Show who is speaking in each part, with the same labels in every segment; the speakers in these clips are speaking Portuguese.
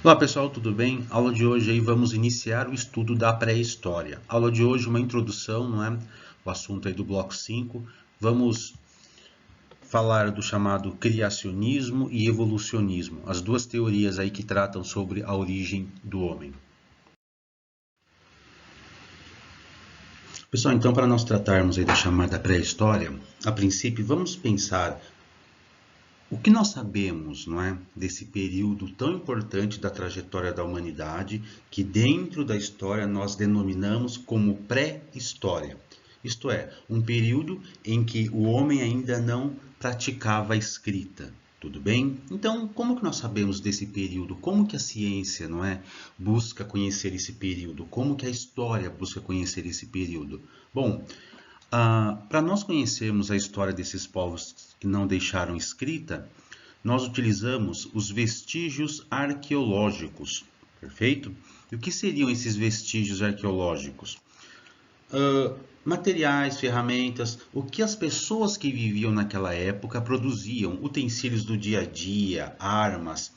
Speaker 1: Olá pessoal, tudo bem? Aula de hoje aí vamos iniciar o estudo da pré-história. Aula de hoje uma introdução, não é? O assunto aí do bloco 5. Vamos falar do chamado criacionismo e evolucionismo, as duas teorias aí que tratam sobre a origem do homem. Pessoal, então para nós tratarmos aí da chamada pré-história, a princípio vamos pensar o que nós sabemos, não é, desse período tão importante da trajetória da humanidade, que dentro da história nós denominamos como pré-história. Isto é, um período em que o homem ainda não praticava a escrita. Tudo bem? Então, como que nós sabemos desse período? Como que a ciência, não é, busca conhecer esse período? Como que a história busca conhecer esse período? Bom, para nós conhecermos a história desses povos que não deixaram escrita, nós utilizamos os vestígios arqueológicos, perfeito? E o que seriam esses vestígios arqueológicos? Materiais, ferramentas, o que as pessoas que viviam naquela época produziam, utensílios do dia a dia, armas,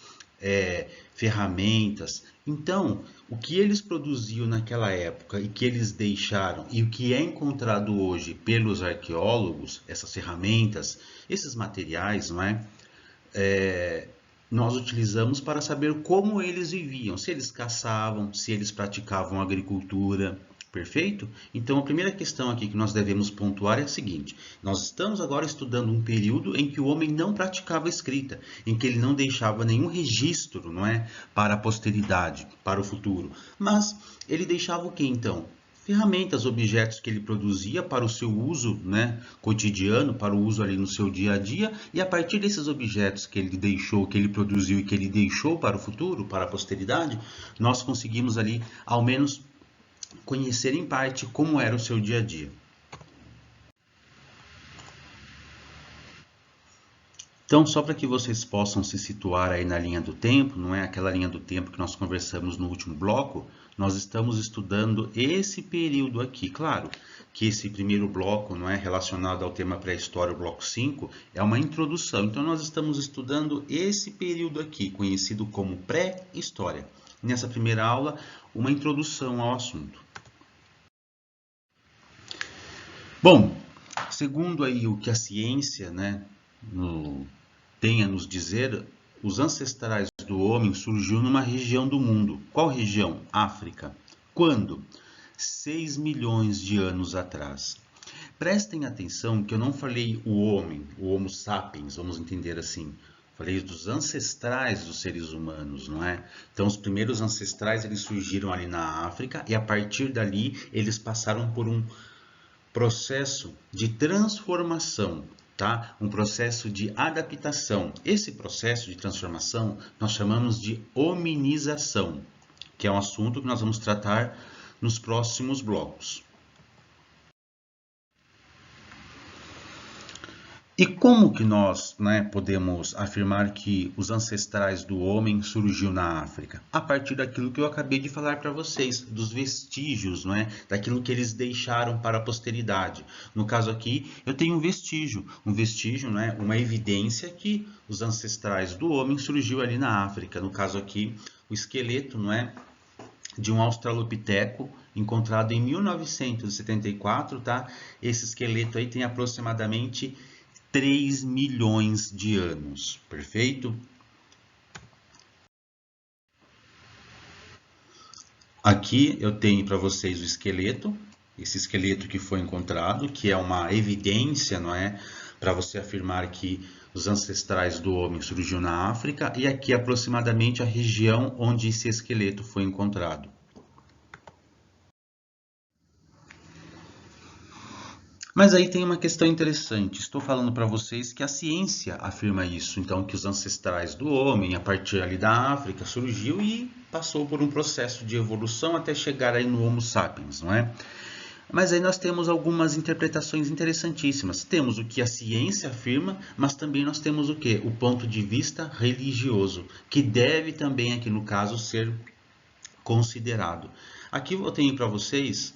Speaker 1: ferramentas. Então, o que eles produziam naquela época e que eles deixaram e o que é encontrado hoje pelos arqueólogos, essas ferramentas, esses materiais, não é? Nós utilizamos para saber como eles viviam, se eles caçavam, se eles praticavam agricultura, perfeito? Então a primeira questão aqui que nós devemos pontuar é a seguinte: nós estamos agora estudando um período em que o homem não praticava escrita, em que ele não deixava nenhum registro, não é, para a posteridade, para o futuro, mas ele deixava o que então? Ferramentas, objetos que ele produzia para o seu uso, né, cotidiano, para o uso ali no seu dia a dia, e a partir desses objetos que ele deixou, que ele produziu e que ele deixou para o futuro, para a posteridade, nós conseguimos ali ao menos conhecer em parte como era o seu dia a dia. Então, só para que vocês possam se situar aí na linha do tempo, não é aquela linha do tempo que nós conversamos no último bloco, nós estamos estudando esse período aqui. Claro que esse primeiro bloco, não é relacionado ao tema pré-história, o bloco 5, é uma introdução. Então, nós estamos estudando esse período aqui, conhecido como pré-história. Nessa primeira aula, uma introdução ao assunto. Bom, segundo aí o que a ciência, né, tem a nos dizer, os ancestrais do homem surgiu numa região do mundo. Qual região? África. Quando? 6 milhões de anos atrás. Prestem atenção que eu não falei o homem, o Homo sapiens, vamos entender assim. Falei dos ancestrais dos seres humanos, não é? Então, os primeiros ancestrais eles surgiram ali na África e a partir dali eles passaram por um processo de transformação, tá? Um processo de adaptação. Esse processo de transformação nós chamamos de hominização, que é um assunto que nós vamos tratar nos próximos blocos. E como que nós, né, podemos afirmar que os ancestrais do homem surgiu na África? A partir daquilo que eu acabei de falar para vocês, dos vestígios, não é? Daquilo que eles deixaram para a posteridade. No caso aqui, eu tenho um vestígio, não é? Uma evidência que os ancestrais do homem surgiu ali na África. No caso aqui, o esqueleto, não é, de um australopiteco encontrado em 1974, tá? Esse esqueleto aí tem aproximadamente 3 milhões de anos, perfeito? Aqui eu tenho para vocês o esqueleto, esse esqueleto que foi encontrado, que é uma evidência, não é? Para você afirmar que os ancestrais do homem surgiu na África, e aqui aproximadamente a região onde esse esqueleto foi encontrado. Mas aí tem uma questão interessante. Estou falando para vocês que a ciência afirma isso, então que os ancestrais do homem, a partir ali da África, surgiu e passou por um processo de evolução até chegar aí no Homo sapiens, não é? Mas aí nós temos algumas interpretações interessantíssimas. Temos o que a ciência afirma, mas também nós temos o que? O ponto de vista religioso, que deve também aqui no caso ser considerado. Aqui eu tenho para vocês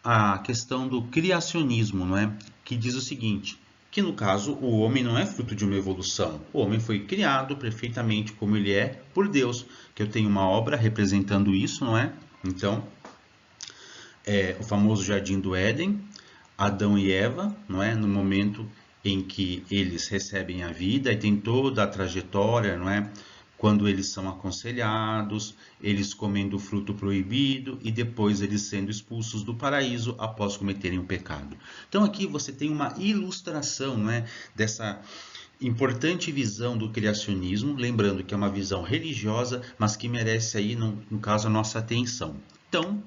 Speaker 1: a questão do criacionismo, não é? Que diz o seguinte: que no caso o homem não é fruto de uma evolução. O homem foi criado perfeitamente como ele é por Deus, que eu tenho uma obra representando isso, não é? Então, o famoso Jardim do Éden, Adão e Eva, não é? No momento em que eles recebem a vida e tem toda a trajetória, não é? Quando eles são aconselhados, eles comendo o fruto proibido e depois eles sendo expulsos do paraíso após cometerem o pecado. Então aqui você tem uma ilustração, não é? Dessa importante visão do criacionismo, lembrando que é uma visão religiosa, mas que merece aí, no caso, a nossa atenção. Então,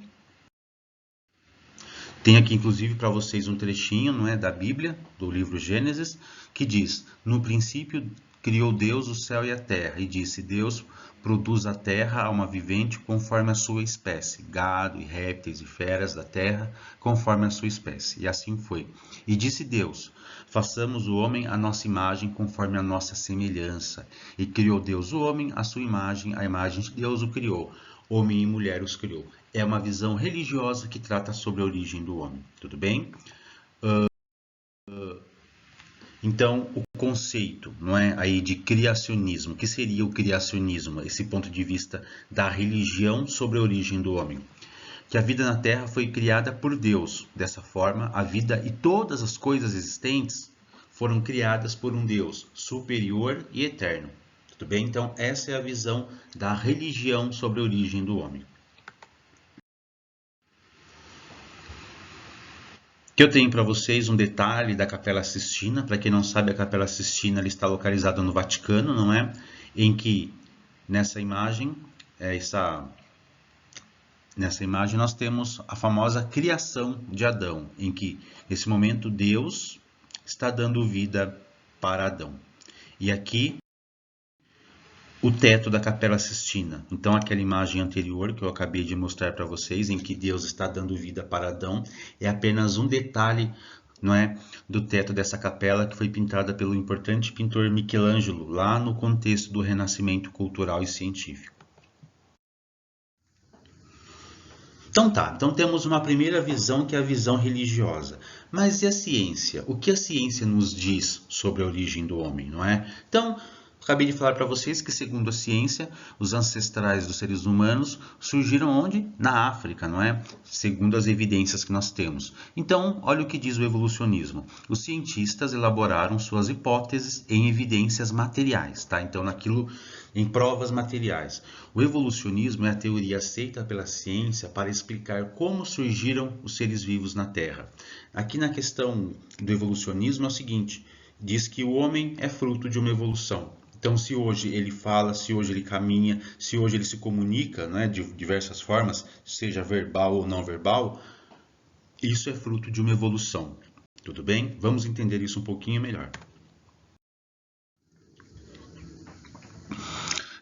Speaker 1: tem aqui, inclusive, para vocês um trechinho, não é, da Bíblia, do livro Gênesis, que diz: no princípio criou Deus o céu e a terra, e disse: Deus produz a terra alma vivente conforme a sua espécie, gado e répteis e feras da terra conforme a sua espécie. E assim foi. E disse Deus: façamos o homem à nossa imagem conforme a nossa semelhança. E criou Deus o homem à sua imagem, a imagem de Deus o criou. Homem e mulher os criou. É uma visão religiosa que trata sobre a origem do homem. Tudo bem? Então, o conceito, não é, aí de criacionismo, o que seria o criacionismo? Esse ponto de vista da religião sobre a origem do homem. Que a vida na Terra foi criada por Deus. Dessa forma, a vida e todas as coisas existentes foram criadas por um Deus superior e eterno. Tudo bem? Então, essa é a visão da religião sobre a origem do homem. Que eu tenho para vocês um detalhe da Capela Sistina. Para quem não sabe, a Capela Sistina ela está localizada no Vaticano, não é? Em que nessa imagem, nessa imagem nós temos a famosa criação de Adão, em que nesse momento Deus está dando vida para Adão. E aqui o teto da Capela Sistina. Então, aquela imagem anterior que eu acabei de mostrar para vocês, em que Deus está dando vida para Adão, é apenas um detalhe, não é, do teto dessa capela que foi pintada pelo importante pintor Michelangelo, lá no contexto do renascimento cultural e científico. Então tá, então temos uma primeira visão que é a visão religiosa. Mas e a ciência? O que a ciência nos diz sobre a origem do homem, não é? Então, acabei de falar para vocês que, segundo a ciência, os ancestrais dos seres humanos surgiram onde? Na África, não é? Segundo as evidências que nós temos. Então, olha o que diz o evolucionismo. Os cientistas elaboraram suas hipóteses em evidências materiais, tá? Então, em provas materiais. O evolucionismo é a teoria aceita pela ciência para explicar como surgiram os seres vivos na Terra. Aqui na questão do evolucionismo é o seguinte: diz que o homem é fruto de uma evolução. Então, se hoje ele fala, se hoje ele caminha, se hoje ele se comunica, né, de diversas formas, seja verbal ou não verbal, isso é fruto de uma evolução. Tudo bem? Vamos entender isso um pouquinho melhor.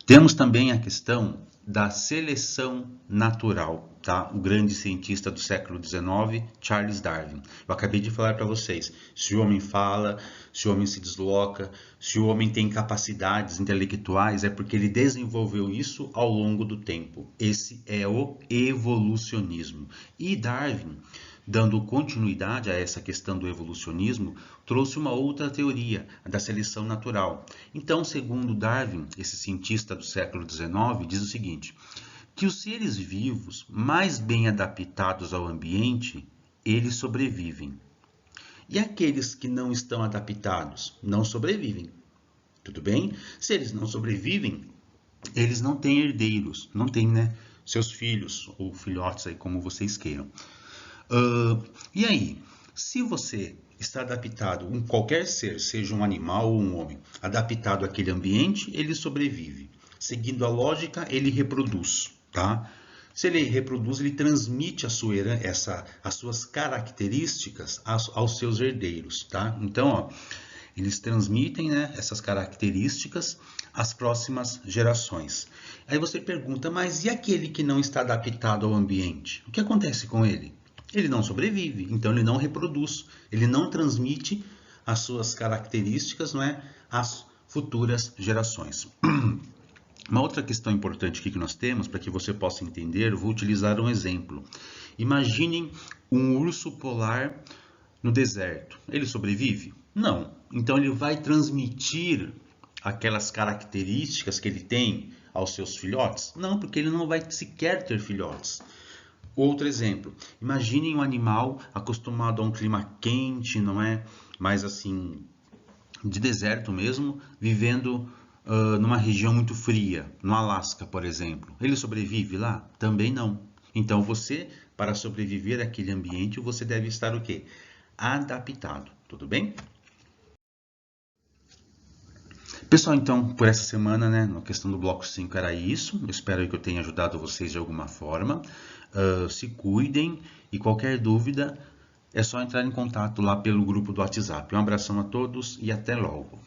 Speaker 1: Temos também a questão da seleção natural, tá? O grande cientista do século XIX, Charles Darwin. Eu acabei de falar para vocês, se o homem fala, se o homem se desloca, se o homem tem capacidades intelectuais, é porque ele desenvolveu isso ao longo do tempo. Esse é o evolucionismo. E Darwin, dando continuidade a essa questão do evolucionismo, trouxe uma outra teoria, a da seleção natural. Então, segundo Darwin, esse cientista do século XIX, diz o seguinte: que os seres vivos mais bem adaptados ao ambiente, eles sobrevivem. E aqueles que não estão adaptados, não sobrevivem. Tudo bem? Se eles não sobrevivem, eles não têm herdeiros, não têm, né, seus filhos ou filhotes aí, como vocês queiram. E aí, se você está adaptado, qualquer ser, seja um animal ou um homem, adaptado àquele ambiente, ele sobrevive. Seguindo a lógica, ele reproduz, tá? Se ele reproduz, ele transmite as suas características aos seus herdeiros, tá? Então, ó, eles transmitem, né, essas características às próximas gerações. Aí você pergunta, mas e aquele que não está adaptado ao ambiente? O que acontece com ele? Ele não sobrevive, então ele não reproduz, ele não transmite as suas características, não é, às futuras gerações. Uma outra questão importante aqui que nós temos, para que você possa entender, eu vou utilizar um exemplo. Imaginem um urso polar no deserto, ele sobrevive? Não. Então ele vai transmitir aquelas características que ele tem aos seus filhotes? Não, porque ele não vai sequer ter filhotes. Outro exemplo, imaginem um animal acostumado a um clima quente, não é? Mais assim, de deserto mesmo, vivendo numa região muito fria, no Alasca, por exemplo. Ele sobrevive lá? Também não. Então você, para sobreviver àquele ambiente, você deve estar o quê? Adaptado, tudo bem? Pessoal, então, por essa semana, né, na questão do bloco 5 era isso. Eu espero que eu tenha ajudado vocês de alguma forma. Se cuidem e qualquer dúvida é só entrar em contato lá pelo grupo do WhatsApp. Um abração a todos e até logo.